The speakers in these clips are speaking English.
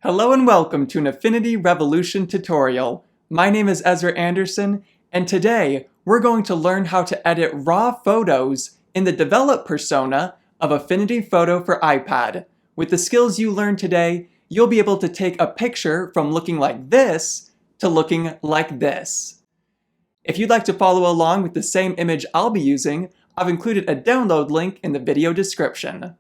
Hello and welcome to an Affinity Revolution tutorial. My name is Ezra Anderson, and today we're going to learn how to edit raw photos in the Develop persona of Affinity Photo for iPad. With the skills you learn today, you'll be able to take a picture from looking like this to looking like this. If you'd like to follow along with the same image I'll be using, I've included a download link in the video description.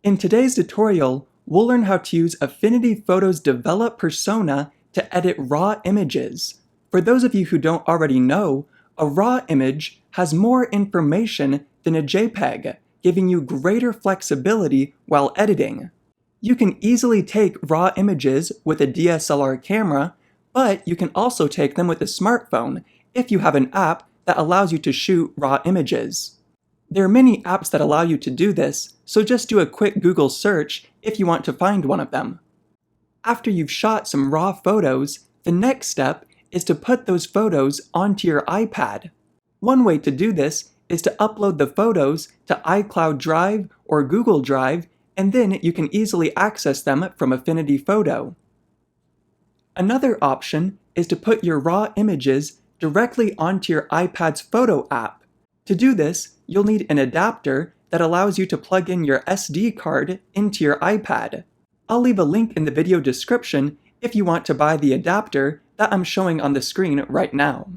In today's tutorial, we'll learn how to use Affinity Photo's Develop persona to edit raw images. For those of you who don't already know, a raw image has more information than a JPEG, giving you greater flexibility while editing. You can easily take raw images with a DSLR camera, but you can also take them with a smartphone if you have an app that allows you to shoot raw images. There are many apps that allow you to do this, so just do a quick Google search if you want to find one of them. After you've shot some raw photos, the next step is to put those photos onto your iPad. One way to do this is to upload the photos to iCloud Drive or Google Drive, and then you can easily access them from Affinity Photo. Another option is to put your raw images directly onto your iPad's Photo app. To do this, you'll need an adapter that allows you to plug in your SD card into your iPad. I'll leave a link in the video description if you want to buy the adapter that I'm showing on the screen right now.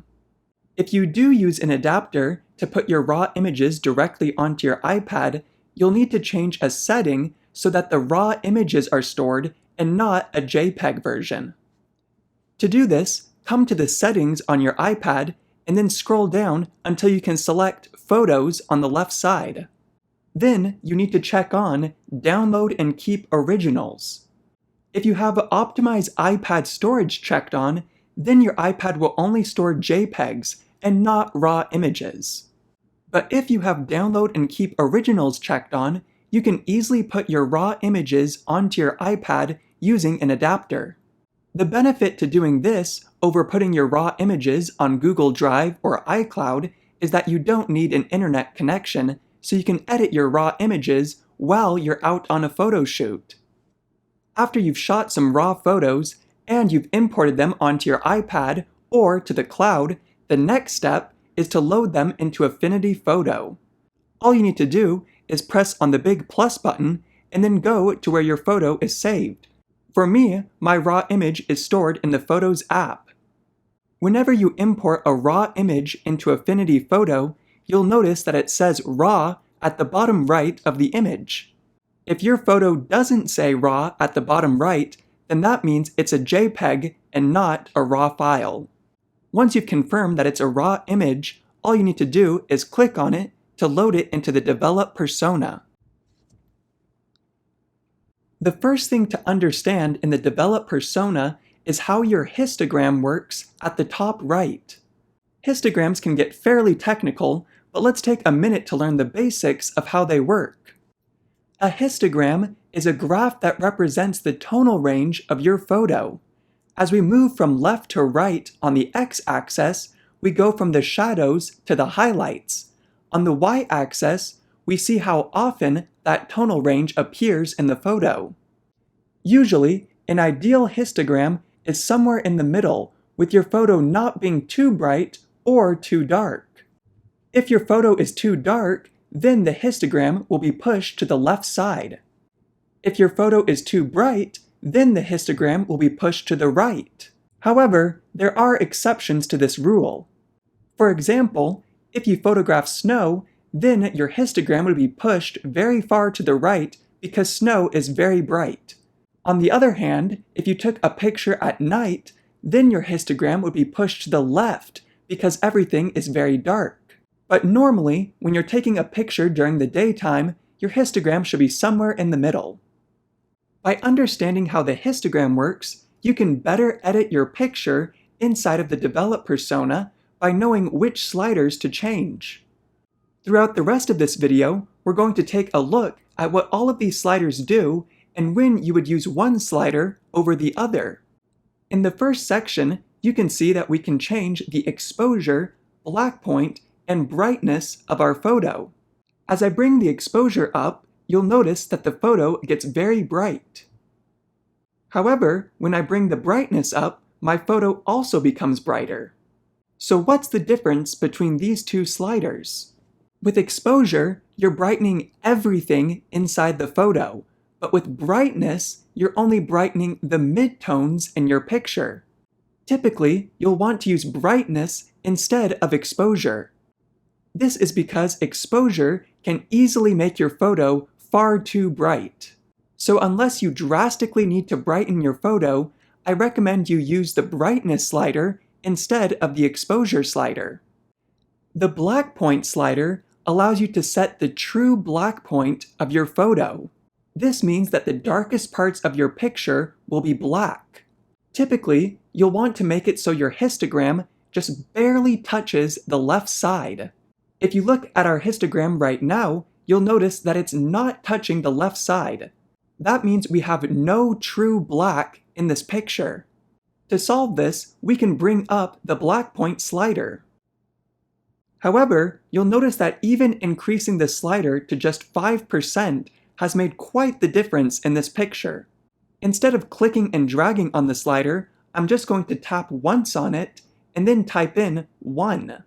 If you do use an adapter to put your raw images directly onto your iPad, you'll need to change a setting so that the raw images are stored and not a JPEG version. To do this, come to the settings on your iPad and then scroll down until you can select Photos on the left side. Then you need to check on Download and Keep Originals. If you have Optimize iPad Storage checked on, then your iPad will only store JPEGs and not raw images. But if you have Download and Keep Originals checked on, you can easily put your raw images onto your iPad using an adapter. The benefit to doing this over putting your raw images on Google Drive or iCloud is that you don't need an internet connection, so you can edit your raw images while you're out on a photo shoot. After you've shot some raw photos and you've imported them onto your iPad or to the cloud, the next step is to load them into Affinity Photo. All you need to do is press on the big plus button and then go to where your photo is saved. For me, my raw image is stored in the Photos app. Whenever you import a raw image into Affinity Photo, you'll notice that it says RAW at the bottom right of the image. If your photo doesn't say RAW at the bottom right, then that means it's a JPEG and not a RAW file. Once you've confirmed that it's a RAW image, all you need to do is click on it to load it into the Develop persona. The first thing to understand in the Develop persona is how your histogram works at the top right. Histograms can get fairly technical, but let's take a minute to learn the basics of how they work. A histogram is a graph that represents the tonal range of your photo. As we move from left to right on the x-axis, we go from the shadows to the highlights. On the y-axis, we see how often that tonal range appears in the photo. Usually, an ideal histogram is somewhere in the middle, with your photo not being too bright or too dark. If your photo is too dark, then the histogram will be pushed to the left side. If your photo is too bright, then the histogram will be pushed to the right. However, there are exceptions to this rule. For example, if you photograph snow, then your histogram would be pushed very far to the right because snow is very bright. On the other hand, if you took a picture at night, then your histogram would be pushed to the left because everything is very dark. But normally, when you're taking a picture during the daytime, your histogram should be somewhere in the middle. By understanding how the histogram works, you can better edit your picture inside of the Develop persona by knowing which sliders to change. Throughout the rest of this video, we're going to take a look at what all of these sliders do and when you would use one slider over the other. In the first section, you can see that we can change the exposure, black point, and brightness of our photo. As I bring the exposure up, you'll notice that the photo gets very bright. However, when I bring the brightness up, my photo also becomes brighter. So what's the difference between these two sliders? With exposure, you're brightening everything inside the photo, but with brightness, you're only brightening the midtones in your picture. Typically, you'll want to use brightness instead of exposure. This is because exposure can easily make your photo far too bright. So unless you drastically need to brighten your photo, I recommend you use the brightness slider instead of the exposure slider. The black point slider allows you to set the true black point of your photo. This means that the darkest parts of your picture will be black. Typically, you'll want to make it so your histogram just barely touches the left side. If you look at our histogram right now, you'll notice that it's not touching the left side. That means we have no true black in this picture. To solve this, we can bring up the black point slider. However, you'll notice that even increasing the slider to just 5% has made quite the difference in this picture. Instead of clicking and dragging on the slider, I'm just going to tap once on it and then type in 1.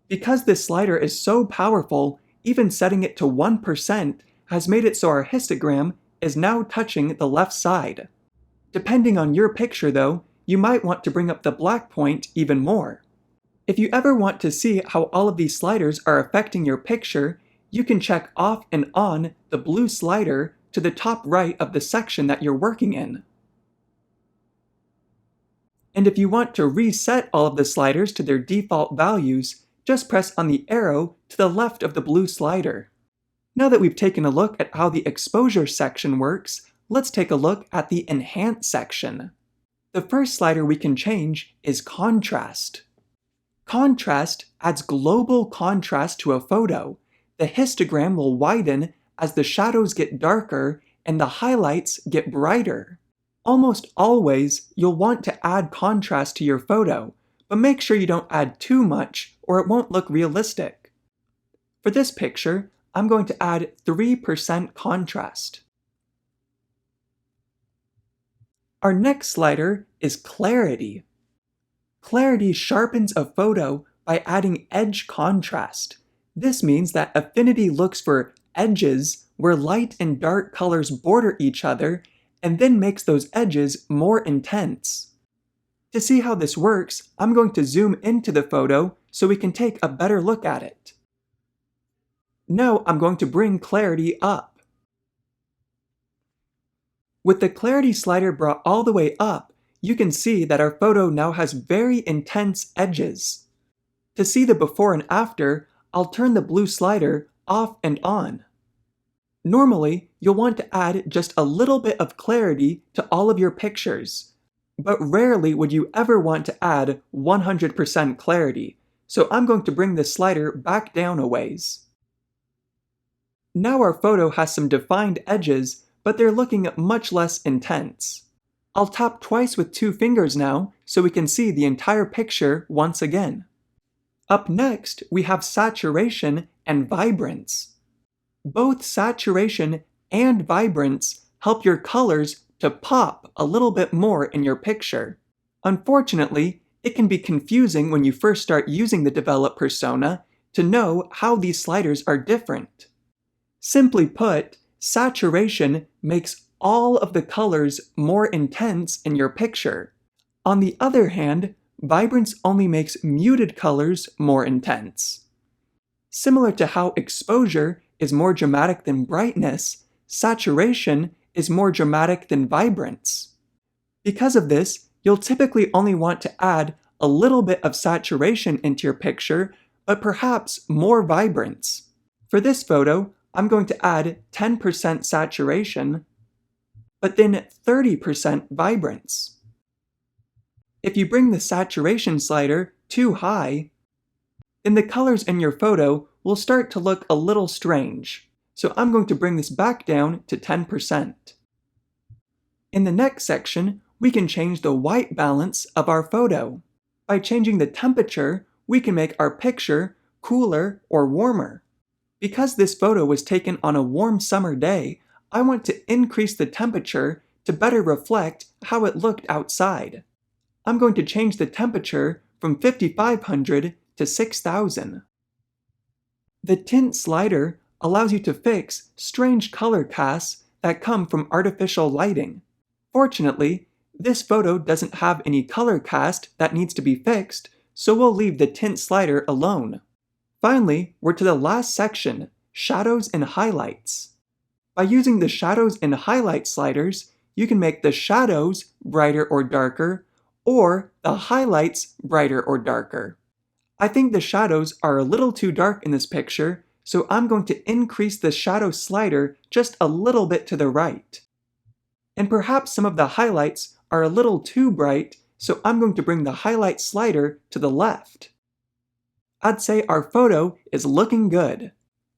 Because this slider is so powerful, even setting it to 1% has made it so our histogram is now touching the left side. Depending on your picture though, you might want to bring up the black point even more. If you ever want to see how all of these sliders are affecting your picture, you can check off and on the blue slider to the top right of the section that you're working in. And if you want to reset all of the sliders to their default values, just press on the arrow to the left of the blue slider. Now that we've taken a look at how the exposure section works, let's take a look at the enhance section. The first slider we can change is contrast. Contrast adds global contrast to a photo. The histogram will widen as the shadows get darker and the highlights get brighter. Almost always, you'll want to add contrast to your photo, but make sure you don't add too much or it won't look realistic. For this picture, I'm going to add 3% contrast. Our next slider is clarity. Clarity sharpens a photo by adding edge contrast. This means that Affinity looks for edges where light and dark colors border each other and then makes those edges more intense. To see how this works, I'm going to zoom into the photo so we can take a better look at it. Now I'm going to bring clarity up. With the clarity slider brought all the way up, you can see that our photo now has very intense edges. To see the before and after, I'll turn the blue slider off and on. Normally, you'll want to add just a little bit of clarity to all of your pictures, but rarely would you ever want to add 100% clarity, so I'm going to bring this slider back down a ways. Now our photo has some defined edges, but they're looking much less intense. I'll tap twice with 2 fingers now so we can see the entire picture once again. Up next, we have saturation and vibrance. Both saturation and vibrance help your colors to pop a little bit more in your picture. Unfortunately, it can be confusing when you first start using the develop persona to know how these sliders are different. Simply put, saturation makes all of the colors more intense in your picture. On the other hand, vibrance only makes muted colors more intense. Similar to how exposure is more dramatic than brightness, saturation is more dramatic than vibrance. Because of this, you'll typically only want to add a little bit of saturation into your picture, but perhaps more vibrance. For this photo, I'm going to add 10% saturation, but then 30% vibrance. If you bring the saturation slider too high, then the colors in your photo will start to look a little strange, so I'm going to bring this back down to 10%. In the next section, we can change the white balance of our photo. By changing the temperature, we can make our picture cooler or warmer. Because this photo was taken on a warm summer day, I want to increase the temperature to better reflect how it looked outside. I'm going to change the temperature from 5500 to 6000. The tint slider allows you to fix strange color casts that come from artificial lighting. Fortunately, this photo doesn't have any color cast that needs to be fixed, so we'll leave the tint slider alone. Finally, we're to the last section, shadows and highlights. By using the shadows and highlight sliders, you can make the shadows brighter or darker, or the highlights brighter or darker. I think the shadows are a little too dark in this picture, so I'm going to increase the shadow slider just a little bit to the right. And perhaps some of the highlights are a little too bright, so I'm going to bring the highlight slider to the left. I'd say our photo is looking good.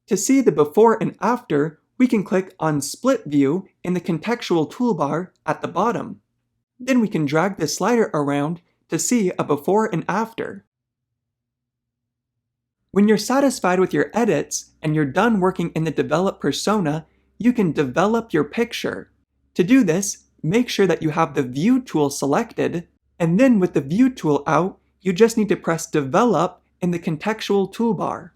To see the before and after, we can click on Split View in the contextual toolbar at the bottom. Then we can drag the slider around to see a before and after. When you're satisfied with your edits and you're done working in the develop persona, you can develop your picture. To do this, make sure that you have the View tool selected, and then with the View tool out, you just need to press Develop in the contextual toolbar.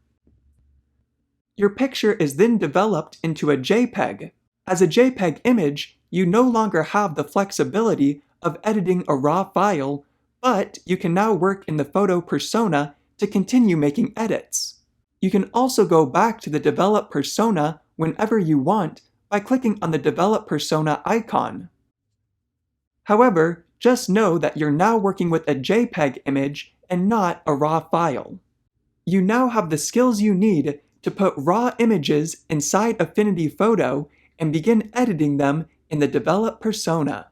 Your picture is then developed into a JPEG. As a JPEG image, you no longer have the flexibility of editing a raw file, but you can now work in the photo persona to continue making edits. You can also go back to the develop persona whenever you want by clicking on the develop persona icon. However, just know that you're now working with a JPEG image and not a raw file. You now have the skills you need to put raw images inside Affinity Photo and begin editing them in the develop persona.